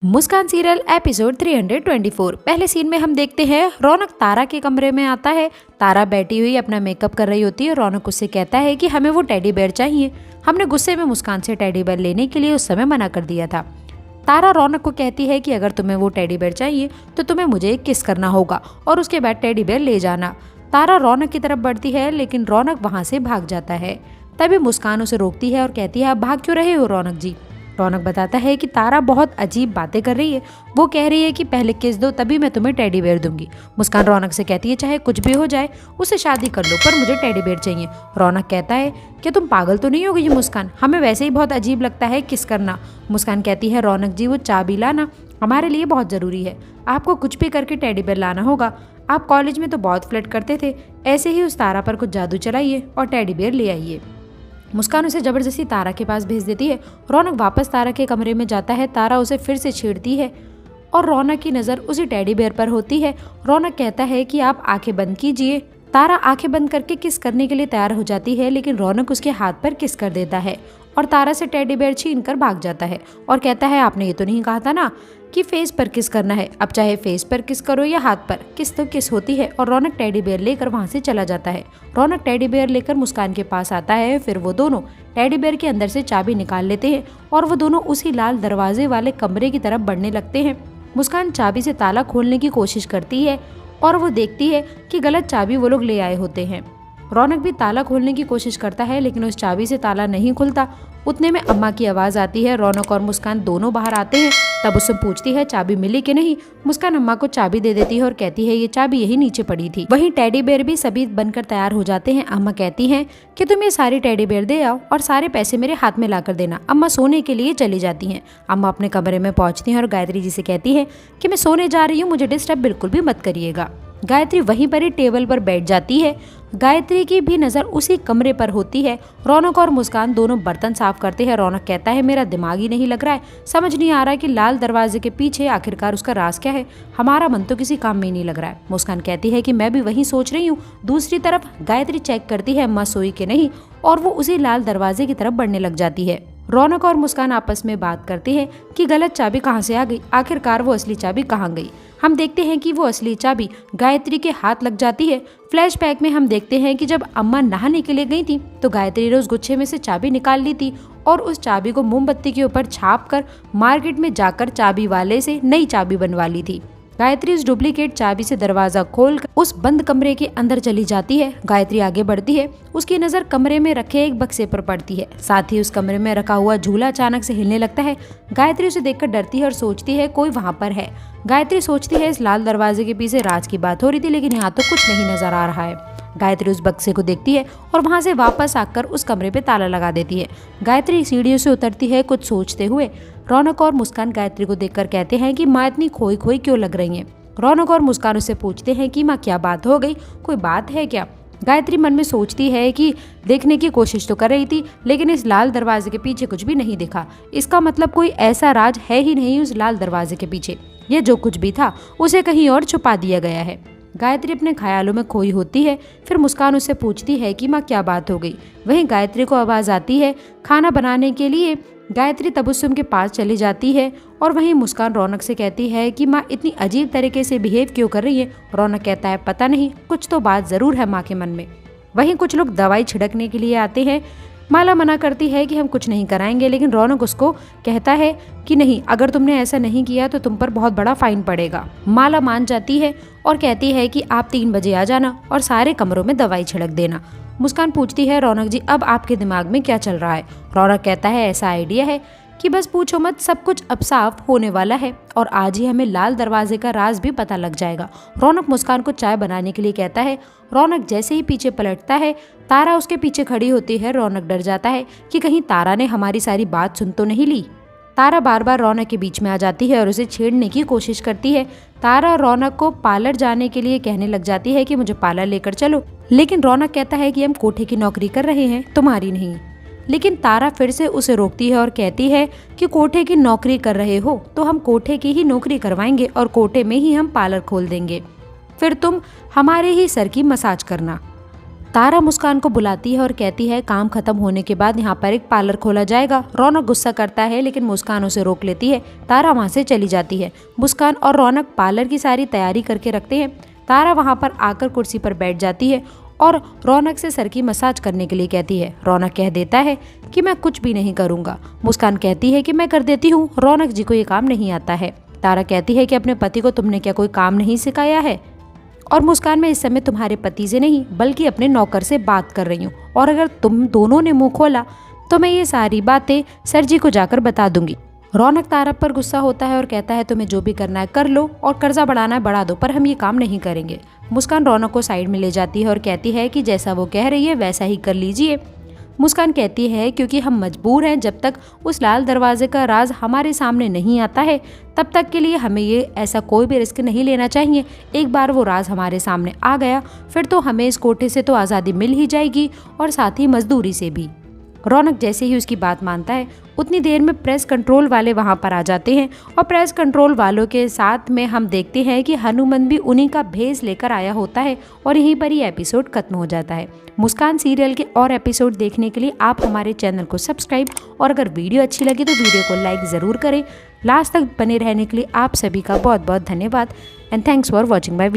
मुस्कान serial episode 324। पहले scene में हम देखते हैं रौनक तारा के कमरे में आता है। तारा बैठी हुई अपना मेकअप कर रही होती है। रौनक उससे कहता है कि हमें वो टेडी बेयर चाहिए। हमने गुस्से में मुस्कान से टेडी बेयर लेने के लिए उस समय मना कर दिया था। तारा रौनक को कहती है कि अगर तुम्हें वो टेडी बेयर चाहिए तो तुम्हें मुझे एक किस करना होगा और उसके बाद टेडी बेयर ले जाना। तारा रौनक की तरफ बढ़ती है लेकिन रौनक वहाँ से भाग जाता है। तभी मुस्कान उसे रोकती है और कहती है आप भाग क्यों रहे हो रौनक जी। रौनक बताता है कि तारा बहुत अजीब बातें कर रही है। वो कह रही है कि पहले किस दो तभी मैं तुम्हें टेडी बेयर दूंगी। मुस्कान रौनक से कहती है चाहे कुछ भी हो जाए उससे शादी कर लो पर मुझे टेडी बेयर चाहिए। रौनक कहता है कि तुम पागल तो नहीं हो गई मुस्कान, हमें वैसे ही बहुत अजीब लगता है किस करना। मुस्कान कहती है रौनक जी वो चाबी लाना हमारे लिए बहुत ज़रूरी है। आपको कुछ भी करके टेडी बेयर लाना होगा। आप कॉलेज में तो बहुत फ्लर्ट करते थे, ऐसे ही उस तारा पर कुछ जादू चलाइए और टेडी बेयर ले आइए। मुस्कान उसे जबरदस्ती तारा के पास भेज देती है। रौनक वापस तारा के कमरे में जाता है। तारा उसे फिर से छेड़ती है और रौनक की नज़र उसी टेडी बेयर पर होती है। रौनक कहता है कि आप आंखें बंद कीजिए। तारा आंखें बंद करके किस करने के लिए तैयार हो जाती है लेकिन रौनक उसके हाथ पर किस कर देता है और तारा से टेडी बेयर छीन कर भाग जाता है और कहता है आपने ये तो नहीं कहा था ना कि फेस पर किस करना है, अब चाहे फेस पर किस करो या हाथ पर, किस तो किस होती है। और रौनक टेडी बेयर लेकर वहाँ से चला जाता है। रौनक टेडी बेयर लेकर मुस्कान के पास आता है। फिर वो दोनों टेडी बेयर के अंदर से चाबी निकाल लेते हैं और वो दोनों उसी लाल दरवाजे वाले कमरे की तरफ बढ़ने लगते हैं। मुस्कान चाबी से ताला खोलने की कोशिश करती है और वो देखती है कि गलत चाबी वो लोग ले आए होते हैं। रौनक भी ताला खोलने की कोशिश करता है लेकिन उस चाबी से ताला नहीं खुलता। उतने में अम्मा की आवाज़ आती है। रौनक और मुस्कान दोनों बाहर आते हैं। तब उससे पूछती है चाबी मिली कि नहीं। मुस्कान अम्मा को चाबी दे देती है और कहती है ये चाबी यही नीचे पड़ी थी। वहीं टेडी बेयर भी सभी बनकर तैयार हो जाते हैं। अम्मा कहती हैं कि तुम ये सारी टेडी बेयर दे आओ और सारे पैसे मेरे हाथ में ला कर देना। अम्मा सोने के लिए चली जाती हैं। अम्मा अपने कमरे में पहुंचती हैं और गायत्री जी से कहती है कि मैं सोने जा रही हूँ, मुझे डिस्टर्ब बिल्कुल भी मत करिएगा। गायत्री वहीं पर ही टेबल पर बैठ जाती है। गायत्री की भी नज़र उसी कमरे पर होती है। रौनक और मुस्कान दोनों बर्तन साफ करते हैं। रौनक कहता है मेरा दिमाग ही नहीं लग रहा है, समझ नहीं आ रहा है कि लाल दरवाजे के पीछे आखिरकार उसका राज क्या है। हमारा मन तो किसी काम में ही नहीं लग रहा है। मुस्कान कहती है कि मैं भी वही सोच रही हूँ। दूसरी तरफ गायत्री चेक करती है अम्मा सोई के नहीं और वो उसी लाल दरवाजे की तरफ बढ़ने लग जाती है। रौनक और मुस्कान आपस में बात करती हैं कि गलत चाबी कहाँ से आ गई, आखिरकार वो असली चाबी कहाँ गई। हम देखते हैं कि वो असली चाबी गायत्री के हाथ लग जाती है। फ्लैशबैक में हम देखते हैं कि जब अम्मा नहाने के लिए गई थी तो गायत्री ने उस गुच्छे में से चाबी निकाल ली थी और उस चाबी को मोमबत्ती के ऊपर छाप कर मार्केट में जाकर चाबी वाले से नई चाबी बनवा ली थी। गायत्री उस डुप्लीकेट चाबी से दरवाजा खोलकर उस बंद कमरे के अंदर चली जाती है। गायत्री आगे बढ़ती है। उसकी नज़र कमरे में रखे एक बक्से पर पड़ती है। साथ ही उस कमरे में रखा हुआ झूला अचानक से हिलने लगता है। गायत्री उसे देखकर डरती है और सोचती है कोई वहाँ पर है। गायत्री सोचती है इस लाल दरवाजे के पीछे राज की बात हो रही थी लेकिन यहाँ तो कुछ नहीं नजर आ रहा है। गायत्री उस बक्से को देखती है और वहाँ से वापस आकर उस कमरे पे ताला लगा देती है। गायत्री सीढ़ियों से उतरती है कुछ सोचते हुए। रौनक और मुस्कान गायत्री को देखकर कहते हैं कि माँ इतनी खोई खोई क्यों लग रही है। रौनक और मुस्कान उससे पूछते हैं कि माँ क्या बात हो गई, कोई बात है क्या। गायत्री मन में सोचती है कि देखने की कोशिश तो कर रही थी लेकिन इस लाल दरवाजे के पीछे कुछ भी नहीं दिखा। इसका मतलब कोई ऐसा राज है ही नहीं उस लाल दरवाजे के पीछे। ये जो कुछ भी था उसे कहीं और छुपा दिया गया है। गायत्री अपने ख्यालों में खोई होती है। फिर मुस्कान उससे पूछती है कि माँ क्या बात हो गई। वहीं गायत्री को आवाज़ आती है खाना बनाने के लिए। गायत्री तबस्सुम के पास चली जाती है और वहीं मुस्कान रौनक से कहती है कि माँ इतनी अजीब तरीके से बिहेव क्यों कर रही है। रौनक कहता है पता नहीं, कुछ तो बात ज़रूर है माँ के मन में। वहीं कुछ लोग दवाई छिड़कने के लिए आते हैं। माला मना करती है कि हम कुछ नहीं कराएंगे लेकिन रौनक उसको कहता है कि नहीं, अगर तुमने ऐसा नहीं किया तो तुम पर बहुत बड़ा फाइन पड़ेगा। माला मान जाती है और कहती है कि आप 3 बजे आ जाना और सारे कमरों में दवाई छिड़क देना। मुस्कान पूछती है रौनक जी अब आपके दिमाग में क्या चल रहा है। रौनक कहता है ऐसा आइडिया है कि बस पूछो मत, सब कुछ अब साफ होने वाला है और आज ही हमें लाल दरवाजे का राज भी पता लग जाएगा। रौनक मुस्कान को चाय बनाने के लिए कहता है। रौनक जैसे ही पीछे पलटता है तारा उसके पीछे खड़ी होती है। रौनक डर जाता है कि कहीं तारा ने हमारी सारी बात सुन तो नहीं ली। तारा बार बार रौनक के बीच में आ जाती है और उसे छेड़ने की कोशिश करती है। तारा रौनक को पार्लर जाने के लिए कहने लग जाती है कि मुझे पार्लर लेकर चलो लेकिन रौनक कहता है कि हम कोठे की नौकरी कर रहे हैं, तुम्हारी नहीं। लेकिन तारा फिर से उसे रोकती है और कहती है कि कोठे की नौकरी कर रहे हो तो हम कोठे की ही नौकरी करवाएंगे और कोठे में ही हम पार्लर खोल देंगे, फिर तुम हमारे ही सर की मसाज करना। तारा मुस्कान को बुलाती है और कहती है काम खत्म होने के बाद यहाँ पर एक पार्लर खोला जाएगा। रौनक गुस्सा करता है लेकिन मुस्कान उसे रोक लेती है। तारा वहाँ से चली जाती है। मुस्कान और रौनक पार्लर की सारी तैयारी करके रखते हैं। तारा वहाँ पर आकर कुर्सी पर बैठ जाती है और रौनक से सर की मसाज करने के लिए कहती है। रौनक कह देता है कि मैं कुछ भी नहीं करूँगा। मुस्कान कहती है कि मैं कर देती हूँ, रौनक जी को ये काम नहीं आता है। तारा कहती है कि अपने पति को तुमने क्या कोई काम नहीं सिखाया है? और मुस्कान, मैं इस समय तुम्हारे पति से नहीं बल्कि अपने नौकर से बात कर रही हूँ, और अगर तुम दोनों ने मुंह खोला तो मैं ये सारी बातें सर जी को जाकर बता दूंगी। रौनक तारा पर गुस्सा होता है और कहता है तुम्हें जो भी करना है कर लो और कर्जा बढ़ाना है बढ़ा दो, पर हम ये काम नहीं करेंगे। मुस्कान रौनक को साइड में ले जाती है और कहती है कि जैसा वो कह रही है वैसा ही कर लीजिए। मुस्कान कहती है क्योंकि हम मजबूर हैं, जब तक उस लाल दरवाजे का राज हमारे सामने नहीं आता है तब तक के लिए हमें ये ऐसा कोई भी रिस्क नहीं लेना चाहिए। एक बार वो राज हमारे सामने आ गया फिर तो हमें इस कोठे से तो आज़ादी मिल ही जाएगी और साथ ही मजदूरी से भी। रौनक जैसे ही उसकी बात मानता है उतनी देर में प्रेस कंट्रोल वाले वहां पर आ जाते हैं और प्रेस कंट्रोल वालों के साथ में हम देखते हैं कि हनुमान भी उन्हीं का भेष लेकर आया होता है और यहीं पर ही एपिसोड खत्म हो जाता है। मुस्कान सीरियल के और एपिसोड देखने के लिए आप हमारे चैनल को सब्सक्राइब और अगर वीडियो अच्छी लगी तो वीडियो को लाइक ज़रूर करें। लास्ट तक बने रहने के लिए आप सभी का बहुत बहुत धन्यवाद and thanks for watching my video.